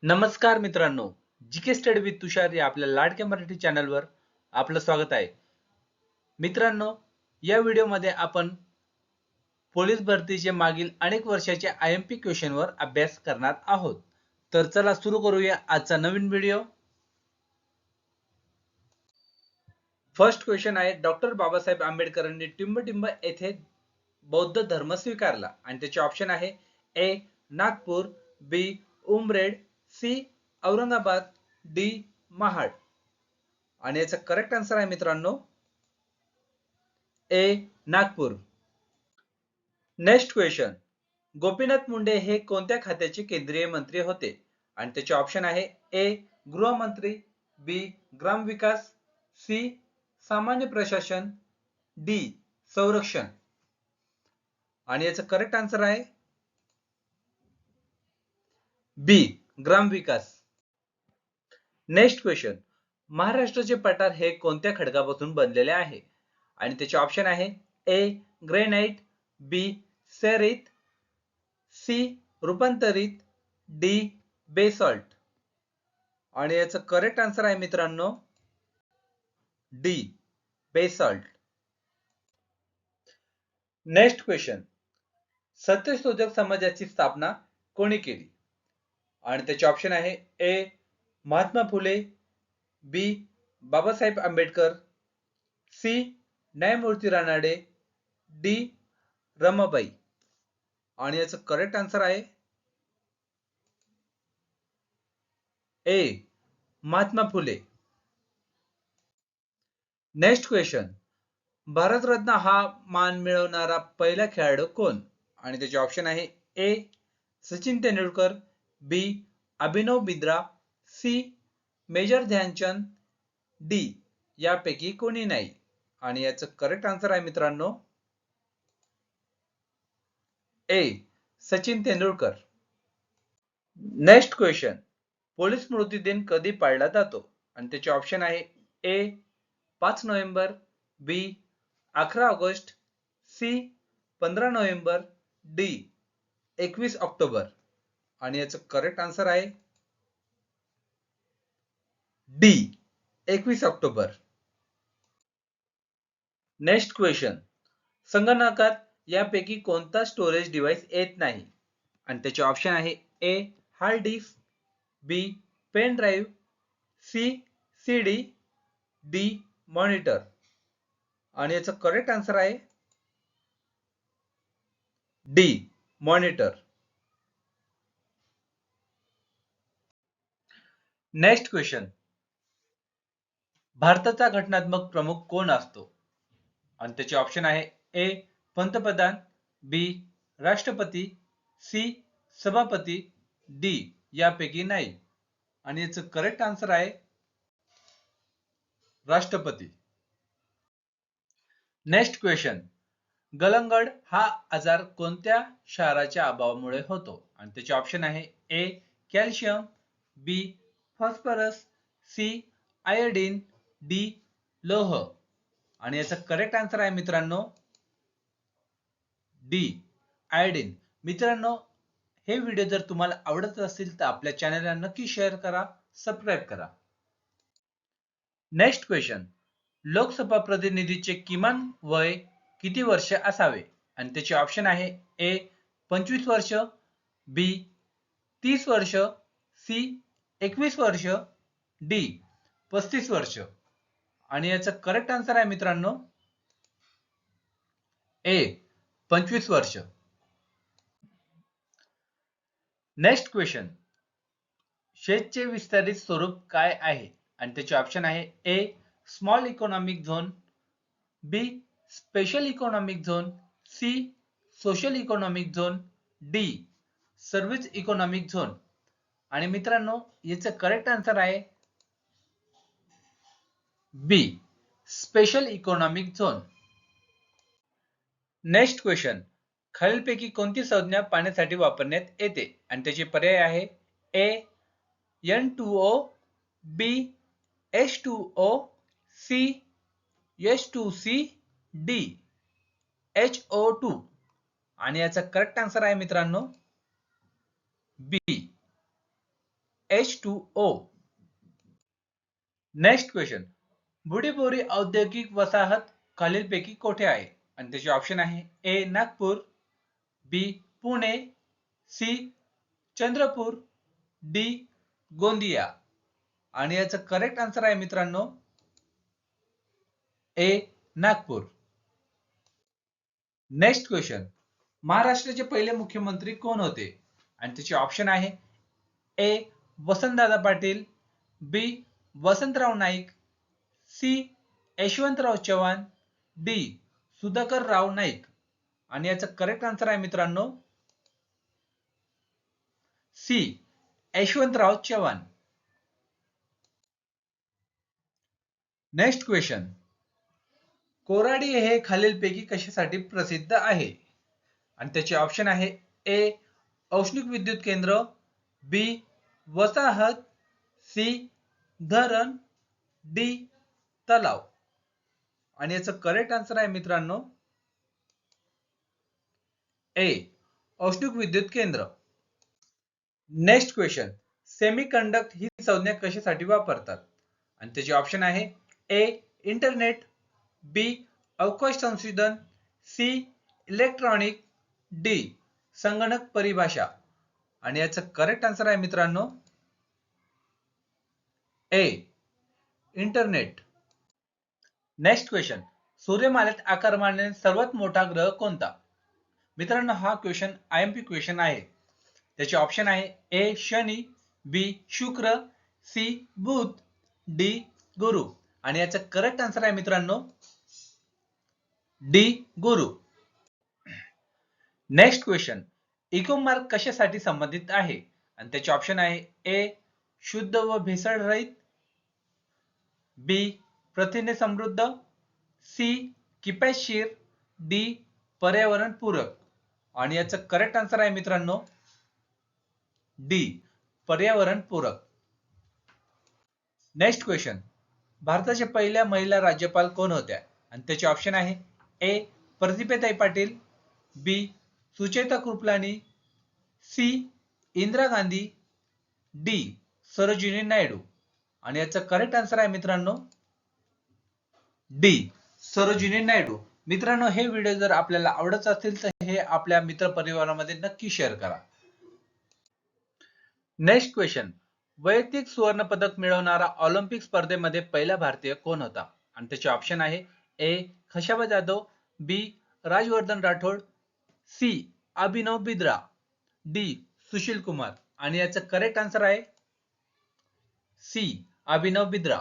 नमस्कार मित्रांनो, GK study with तुषार या आपल्या लाडक्या मराठी चॅनलवर आपलं स्वागत आहे. मित्रांनो, या व्हिडिओमध्ये आपण पोलीस भरतीचे मागील अनेक वर्षाचे IMP क्वेश्चनवर अभ्यास करणार आहोत. तर चला सुरू करूया आजचा नवीन व्हिडिओ. फर्स्ट क्वेश्चन आहे, डॉक्टर बाबासाहेब आंबेडकरांनी टिंबटिंब येथे बौद्ध धर्म स्वीकारला आणि त्याचे ऑप्शन आहे ए नागपूर, बी उमरेड, सी औरंगाबाद, डी महाड. आणि याचा करेक्ट आन्सर आहे मित्रांनो ए नागपूर. नेक्स्ट क्वेश्चन, गोपीनाथ मुंडे हे कोणत्या खात्याचे केंद्रीय मंत्री होते आणि त्याचे ऑप्शन आहे ए गृहमंत्री, बी ग्रामविकास, सी सामान्य प्रशासन, डी संरक्षण. आणि याचा करेक्ट आन्सर आहे बी ग्रामविकास. नेक्स्ट क्वेश्चन, महाराष्ट्राचे पठार हे कोणत्या खडकापासून बनलेले आहे आणि त्याचे ऑप्शन आहे ए ग्रेनाइट, बी सेरित, सी रूपांतरित, डी बेसॉल्ट. आणि याचं करेक्ट आन्सर आहे मित्रांनो डी बेसॉल्ट. नेक्स्ट क्वेश्चन, सत्यशोधक समाजाची स्थापना कोणी केली आणि त्याचे ऑप्शन आहे ए महात्मा फुले, बी बाबासाहेब आंबेडकर, सी न्यायमूर्ती रानडे, डी रमाबाई. आणि याचं करेक्ट आन्सर आहे ए महात्मा फुले. नेक्स्ट क्वेश्चन, भारतरत्न हा मान मिळवणारा पहिला खेळाडू कोण आणि त्याचे ऑप्शन आहे A Sachin Tendulkar, B Abhinav Bindra, C major Dhyan Chand, D यापैकी कोणी नाही. आणि याचं करेक्ट आन्सर आहे मित्रांनो A Sachin Tendulkar. Next question, police स्मृती दिन कधी पाळला जातो आणि त्याचे ऑप्शन आहे A 5 November, B 11 August, C 15 November, D 21 October. आणि याचं करेक्ट आन्सर आहे डी 21 ऑक्टोबर. नेक्स्ट क्वेश्चन, संगणकात यापैकी कोणता स्टोरेज डिव्हाइस येत नाही आणि त्याचे ऑप्शन आहे A hard disk, B pen drive, C CD, D monitor. आणि याचं करेक्ट आन्सर आहे डी मॉनिटर. नेक्स्ट क्वेश्चन, भारताचा घटनात्मक प्रमुख कोण असतो आणि त्याचे ऑप्शन आहे ए पंतप्रधान, बी राष्ट्रपती, सी सभापती, डी यापैकी नाही. आणि याचं करेक्ट आन्सर आहे राष्ट्रपती. नेक्स्ट क्वेश्चन, गलंगड हा आजार कोणत्या क्षाराच्या अभावामुळे होतो आणि त्याचे ऑप्शन आहे ए कॅल्शियम, बी फॉस्फरस, सी आयोडीन, डी लोह. आणि याचा करेक्ट आन्सर आहे मित्रांनो डी आयोडीन. मित्रांनो, हे व्हिडिओ जर तुम्हाला आवडत असेल तर आपल्या चॅनलला नक्की शेअर करा, सबस्क्राईब करा. नेक्स्ट क्वेश्चन, लोकसभा प्रतिनिधीचे किमान वय किती वर्ष असावे आणि त्याचे ऑप्शन आहे ए 25 वर्ष, बी 30 वर्ष, सी 21 वर्ष, डी 35 वर्ष. आणि याचा करेक्ट आन्सर आहे मित्रांनो ए 25 वर्ष. नेक्स्ट क्वेश्चन, शेतचे विस्तारित स्वरूप काय आहे आणि त्याचे ऑप्शन आहे A small economic zone, B special economic zone, C social economic zone, D service economic zone. आणि मित्रांनो, याचं करेक्ट आन्सर आहे B special economic zone. Next question, खालीलपैकी कोणती संज्ञा पाण्यासाठी वापरण्यात येते आणि त्याचे पर्याय आहे ए N2O, बी H2O, C H2C, D HO2. आणि याचा करेक्ट आन्सर आहे मित्रांनो बी H2O. नेक्स्ट क्वेश्चन, बुडीबोरी औद्योगिक वसाहत खालीलपैकी कोठे आहे? आणि त्याचे ऑप्शन आहे ए नागपूर, बी पुणे, सी चंद्रपूर, डी गोंदिया. आणि याचं करेक्ट आन्सर आहे मित्रांनो ए नागपूर. नेक्स्ट क्वेश्चन, महाराष्ट्राचे पहिले मुख्यमंत्री कोण होते? आणि त्याचे ऑप्शन आहे A Vasantdada Patil, B Vasantrao Naik, C Yashwantrao Chavan, D Sudhakar Rao Naik. आणि याचं करेक्ट आन्सर आहे मित्रांनो C Yashwantrao Chavan. Next question, Koradi हे खालीलपैकी कशासाठी प्रसिद्ध आहे? आणि त्याचे ऑप्शन आहे ए औष्णिक विद्युत केंद्र, बी वसाहत, सी धरण, डी तलाव. आणि याचं करेक्ट आन्सर आहे मित्रांनो ए औष्णिक विद्युत केंद्र. नेक्स्ट क्वेश्चन, सेमीकंडक्ट ही संज्ञा कशासाठी वापरतात? आणि त्याचे ऑप्शन आहे ए इंटरनेट, बी अवकाश संशोधन, सी इलेक्ट्रॉनिक, डी संगणक परिभाषा. आणि याचं करेक्ट आन्सर आहे मित्रांनो ए इंटरनेट. नेक्स्ट क्वेश्चन, सूर्यमालेत आकारमानाने सर्वात मोठा ग्रह कोणता? मित्रांनो हा क्वेश्चन IMP क्वेश्चन आहे. त्याचे ऑप्शन आहे ए शनी, बी शुक्र, सी बुध, डी गुरु. आणि याचं करेक्ट आन्सर आहे मित्रांनो डी गुरु. नेक्स्ट क्वेश्चन, इकोमार्क कशासाठी संबंधित आहे? आणि त्याचे ऑप्शन आहे ए शुद्ध व भेसळरहित, बी प्रथिने समृद्ध, सी किफायतशीर, डी पर्यावरण पूरक. आणि याचं करेक्ट आन्सर आहे मित्रांनो डी पर्यावरण पूरक. नेक्स्ट क्वेश्चन, भारताच्या पहिल्या महिला राज्यपाल कोण होत्या? आणि त्याचे ऑप्शन आहे ए प्रतिभाताई पाटील, बी सुचेता कृपलानी, सी इंदिरा गांधी, डी सरोजिनी नायडू. आणि याचं करेक्ट आन्सर आहे मित्रांनो डी सरोजिनी नायडू. मित्रांनो हे व्हिडिओ जर आपल्याला आवडत असेल तर हे आपल्या मित्र परिवारामध्ये नक्की शेअर करा. नेक्स्ट क्वेश्चन, वैयक्तिक सुवर्ण पदक मिळवणारा ऑलिम्पिक स्पर्धेमध्ये पहिला भारतीय कोण होता? आणि त्याचे ऑप्शन आहे ए खशाबा जाधव, बी राजवर्धन राठोड, सी अभिनव बिंद्रा, डी सुशील कुमार. आणि याचं करेक्ट आन्सर आहे सी अभिनव बिंद्रा.